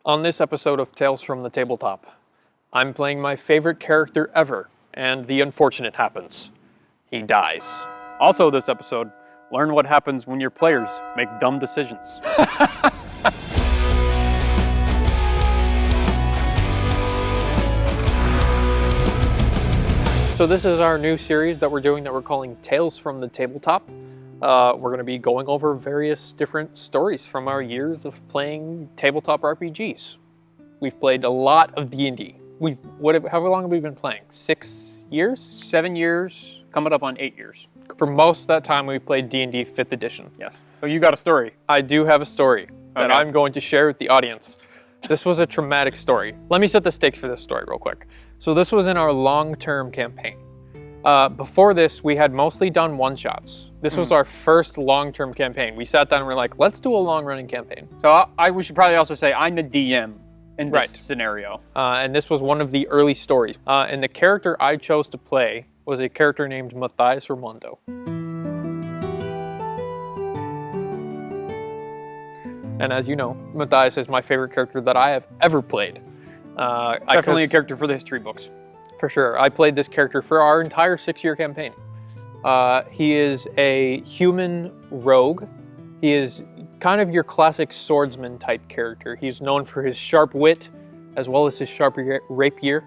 On this episode of Tales from the Tabletop, I'm playing my favorite character ever, and the unfortunate happens. He dies. Also this episode, learn what happens when your players make dumb decisions. So this is our new series that we're doing that we're calling Tales from the Tabletop. We're going to be going over various different stories from our years of playing tabletop RPGs. We've played a lot of D&D. How long have we been playing? 6 years? 7 years, coming up on 8 years. For most of that time, we played D&D 5th edition. Yes. So you got a story. I do have a story that I'm going to share with the audience. This was a traumatic story. Let me set the stakes for this story real quick. So this was in our long-term campaign. Before this, we had mostly done one-shots. This was our first long-term campaign. We sat down and we're like, let's do a long-running campaign. So we should probably also say I'm the DM in this scenario. And this was one of the early stories. And the character I chose to play was a character named Matthias Raimondo. And as you know, Matthias is my favorite character that I have ever played. Definitely a character for the history books. For sure. I played this character for our entire 6-year campaign. He is a human rogue. He is kind of your classic swordsman type character. He's known for his sharp wit, as well as his sharp rapier,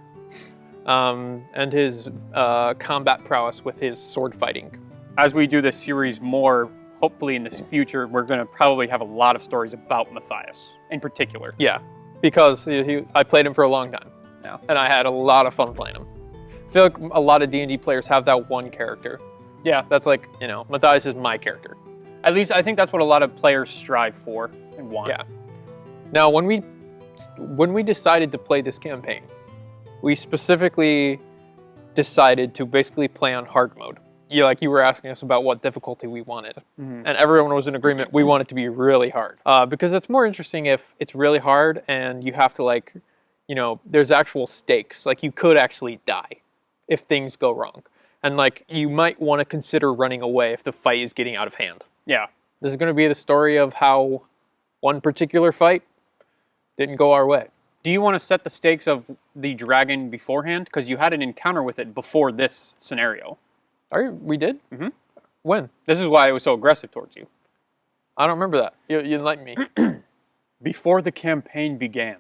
and his combat prowess with his sword fighting. As we do this series more, hopefully in the future, we're going to probably have a lot of stories about Matthias in particular. Yeah, because I played him for a long time. Yeah. And I had a lot of fun playing him. I feel like a lot of D&D players have that one character. Yeah. That's like, Matthias is my character. At least I think that's what a lot of players strive for and want. Yeah. Now, when we decided to play this campaign, we specifically decided to basically play on hard mode. You were asking us about what difficulty we wanted. Mm-hmm. And everyone was in agreement we want it to be really hard. Because it's more interesting if it's really hard and you have to there's actual stakes. Like, you could actually die if things go wrong. And, you might want to consider running away if the fight is getting out of hand. Yeah. This is going to be the story of how one particular fight didn't go our way. Do you want to set the stakes of the dragon beforehand? Because you had an encounter with it before this scenario. We did? Mm-hmm. When? This is why it was so aggressive towards you. I don't remember that. You enlighten me. Before the campaign began.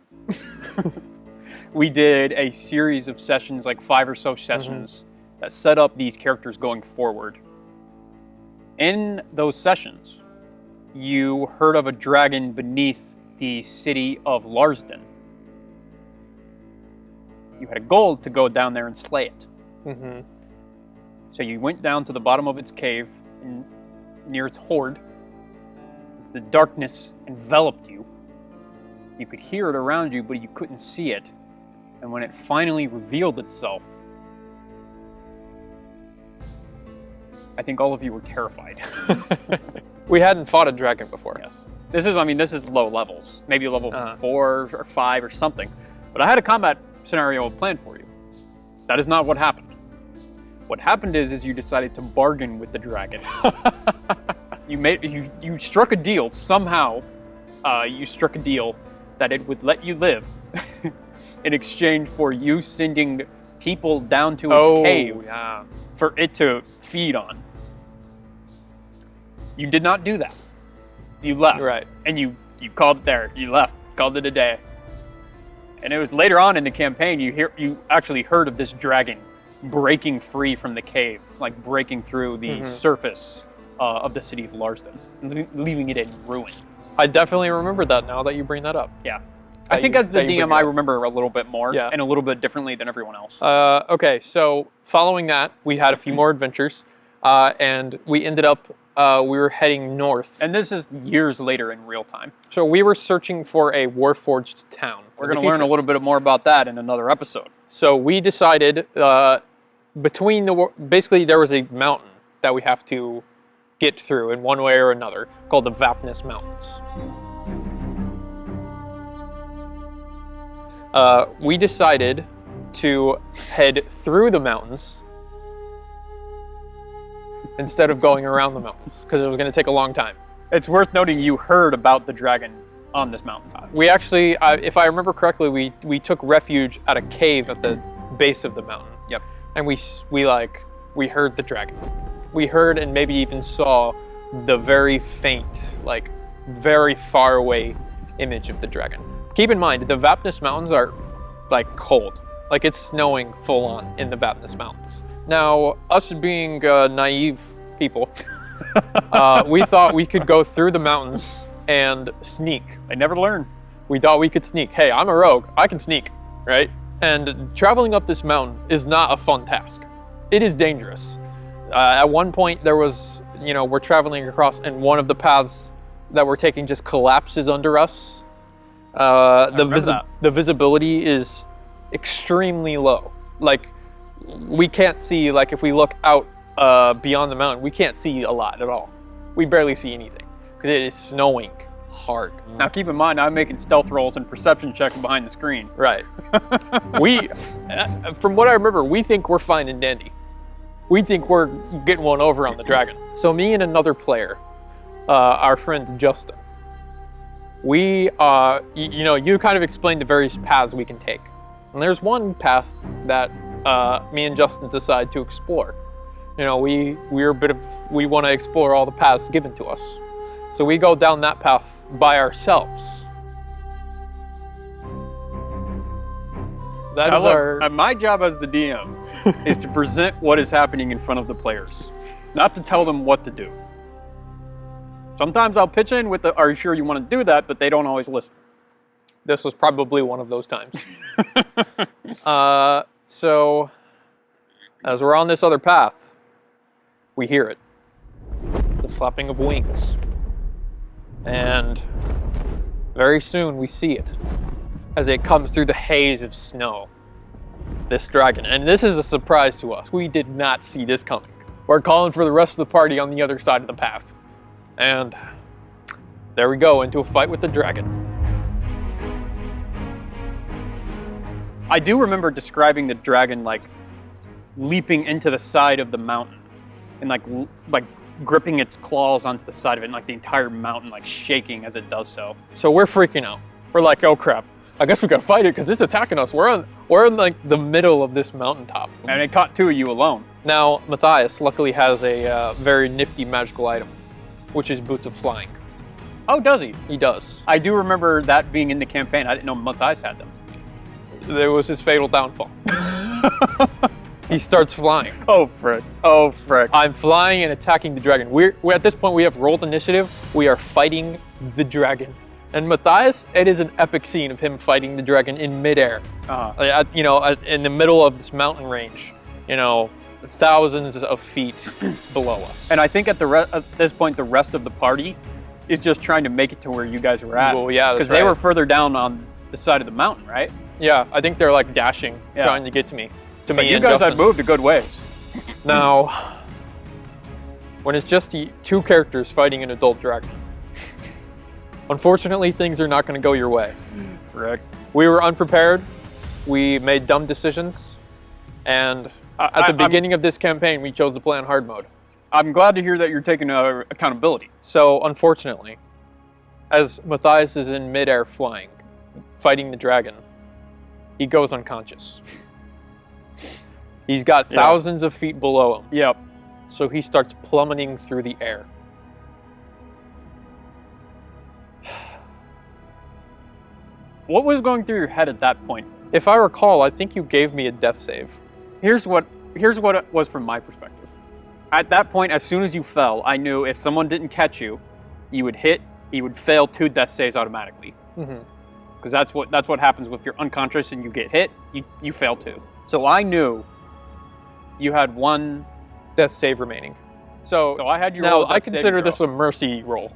We did a series of sessions, 5 or so sessions, that set up these characters going forward. In those sessions, you heard of a dragon beneath the city of Larsden. You had a goal to go down there and slay it. Mm-hmm. So you went down to the bottom of its cave, and near its hoard. The darkness enveloped you. You could hear it around you, but you couldn't see it. And when it finally revealed itself, I think all of you were terrified. We hadn't fought a dragon before. Yes. This is low levels. Maybe level 4 or 5 or something. But I had a combat scenario planned for you. That is not what happened. What happened is you decided to bargain with the dragon. You struck a deal somehow. You struck a deal that it would let you live in exchange for you sending people down to its cave for it to feed on. You did not do that. You left. Right. And you called it there. You left. Called it a day. And it was later on in the campaign you actually heard of this dragon breaking free from the cave, breaking through the surface of the city of Larsden, leaving it in ruin. I definitely remember that now that you bring that up. Yeah. I think as the DM, I remember a little bit more and a little bit differently than everyone else. Okay, so following that, we had a few more adventures, and we ended up, we were heading north. And this is years later in real time. So we were searching for a Warforged town. We're going to learn a little bit more about that in another episode. So we decided, basically there was a mountain that we have to get through in one way or another, called the Vapnus Mountains. We decided to head through the mountains instead of going around the mountains, because it was going to take a long time. It's worth noting you heard about the dragon on this mountaintop. We actually, if I remember correctly, we took refuge at a cave at the base of the mountain. Yep. And we heard the dragon. We heard and maybe even saw the very faint, like very far away image of the dragon. Keep in mind, the Vapnus Mountains are like cold. Like it's snowing full on in the Vapnus Mountains. Now, us being naive people, we thought we could go through the mountains and sneak. They never learn. We thought we could sneak. Hey, I'm a rogue. I can sneak, right? And traveling up this mountain is not a fun task. It is dangerous. At one point, there was, we're traveling across, and one of the paths that we're taking just collapses under us. The visibility is extremely low. Like, we can't see, like, if we look out beyond the mountain, we can't see a lot at all. We barely see anything, because it is snowing hard. Now, keep in mind, I'm making stealth rolls and perception checks behind the screen. Right. From what I remember, we think we're fine and dandy. We think we're getting one over on the dragon. So me and another player, our friend Justin, we, you kind of explained the various paths we can take. And there's one path that me and Justin decide to explore. We want to explore all the paths given to us. So we go down that path by ourselves. My job as the DM is to present what is happening in front of the players, not to tell them what to do. Sometimes I'll pitch in with are you sure you want to do that, but they don't always listen. This was probably one of those times. So, as we're on this other path, we hear it. The flapping of wings. And very soon we see it as it comes through the haze of snow. This dragon. And this is a surprise to us. We did not see this coming. We're calling for the rest of the party on the other side of the path. And there we go, into a fight with the dragon. I do remember describing the dragon like leaping into the side of the mountain and like gripping its claws onto the side of it, and like the entire mountain like shaking as it does so. So we're freaking out. We're like, oh crap, I guess we gotta fight it because it's attacking us. We're in like the middle of this mountaintop. And it caught two of you alone. Now, Matthias luckily has a very nifty magical item, which is Boots of Flying. Oh, does he? He does. I do remember that being in the campaign. I didn't know Matthias had them. There was his fatal downfall. He starts flying. Oh, frick. Oh, frick. I'm flying and attacking the dragon. We're at this point, we have rolled initiative. We are fighting the dragon. And Matthias, it is an epic scene of him fighting the dragon in midair. In the middle of this mountain range. Thousands of feet below us. And I think at this point, the rest of the party is just trying to make it to where you guys were at. Well, yeah, because they were further down on the side of the mountain, right? Yeah, I think they're like dashing, trying to get to me. But you guys had moved a good ways. Now, when it's just two characters fighting an adult dragon, unfortunately, things are not going to go your way. Frick. We were unprepared. We made dumb decisions. And at the beginning of this campaign, we chose to play on hard mode. I'm glad to hear that you're taking accountability. So, unfortunately, as Matthias is in midair flying, fighting the dragon, he goes unconscious. He's got thousands of feet below him. Yep. So he starts plummeting through the air. What was going through your head at that point? If I recall, I think you gave me a death save. Here's what it was from my perspective. At that point, as soon as you fell, I knew if someone didn't catch you, you would fail 2 death saves automatically. Because that's what happens if you're unconscious and you get hit, you fail 2. So I knew you had 1 death save remaining. So I had you now roll I consider this a mercy roll.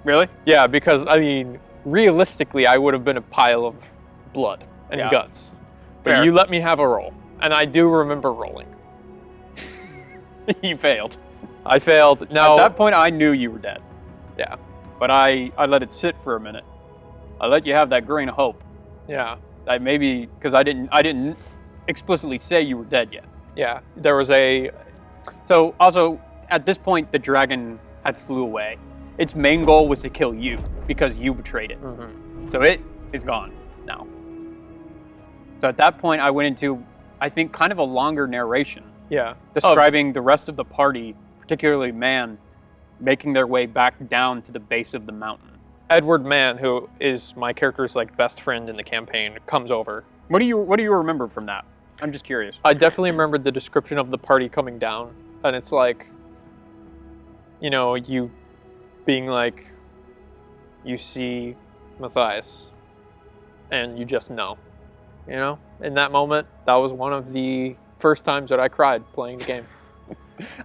Really? Yeah, because realistically, I would have been a pile of blood and guts. But Fair. you let me have a roll, and I do remember rolling. You failed. I failed. Now at that point, I knew you were dead. Yeah. But I let it sit for a minute. I let you have that grain of hope. Yeah. That maybe because I didn't explicitly say you were dead yet. Yeah. There was a. So also at this point, the dragon had flew away. Its main goal was to kill you because you betrayed it. So it is gone now. So at that point, I went into, I think, kind of a longer narration. Yeah. Describing the rest of the party, particularly Man, making their way back down to the base of the mountain. Edward Mann, who is my character's like best friend in the campaign, comes over. What do you remember from that? I'm just curious. I definitely remembered the description of the party coming down, and it's like, you know, you being like, you see Matthias, and you just know, you know? In that moment, that was one of the first times that I cried playing the game.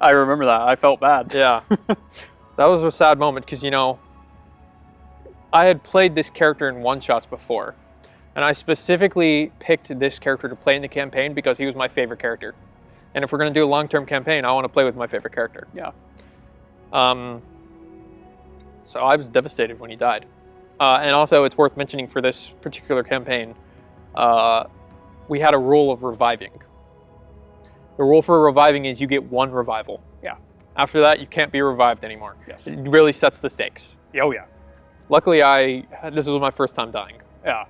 I remember that. I felt bad. Yeah. That was a sad moment, because, you know, I had played this character in one-shots before, and I specifically picked this character to play in the campaign because he was my favorite character. And if we're going to do a long-term campaign, I want to play with my favorite character. Yeah. So I was devastated when he died. And also, it's worth mentioning for this particular campaign, we had a rule of reviving. The rule for reviving is you get one revival. Yeah. After that, you can't be revived anymore. Yes. It really sets the stakes. Oh, yeah. Luckily, this was my first time dying. Yeah.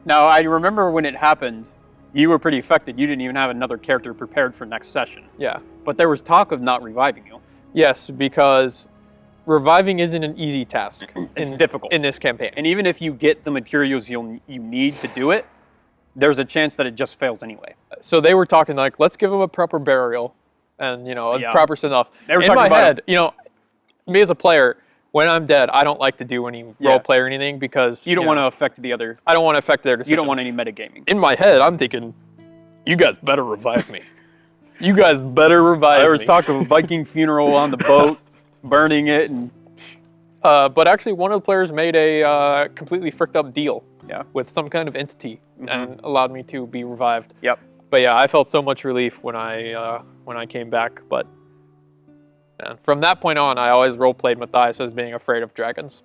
Now, I remember when it happened, you were pretty affected. You didn't even have another character prepared for next session. Yeah. But there was talk of not reviving you. Yes, because reviving isn't an easy task. It's difficult. In this campaign. And even if you get the materials you need to do it, there's a chance that it just fails anyway. So they were talking like, let's give him a proper burial and, you know, a proper send-off. They were in talking my about head, you know, me as a player, when I'm dead, I don't like to do any role play or anything because... You don't want to affect the other... I don't want to affect their decision. You don't want any metagaming. In my head, I'm thinking, you guys better revive me. You guys better revive me. There was talk of a Viking funeral on the boat, burning it, and... but actually, one of the players made a completely fricked up deal with some kind of entity and allowed me to be revived. Yep. But yeah, I felt so much relief when I came back. But from that point on, I always roleplayed Matthias as being afraid of dragons.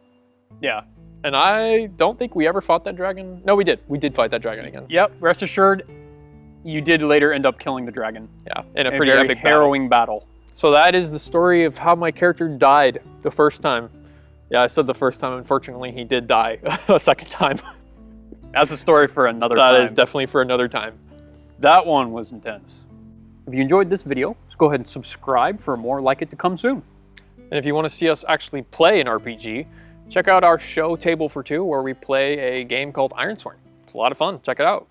Yeah. And I don't think we ever fought that dragon. No, we did. We did fight that dragon again. Yep. Rest assured, you did later end up killing the dragon. Yeah, in a pretty very epic harrowing battle. So that is the story of how my character died the first time. Yeah, I said the first time. Unfortunately, he did die a second time. That's a story for another time. That is definitely for another time. That one was intense. If you enjoyed this video, just go ahead and subscribe for more like it to come soon. And if you want to see us actually play an RPG, check out our show Table for Two, where we play a game called Ironsworn. It's a lot of fun. Check it out.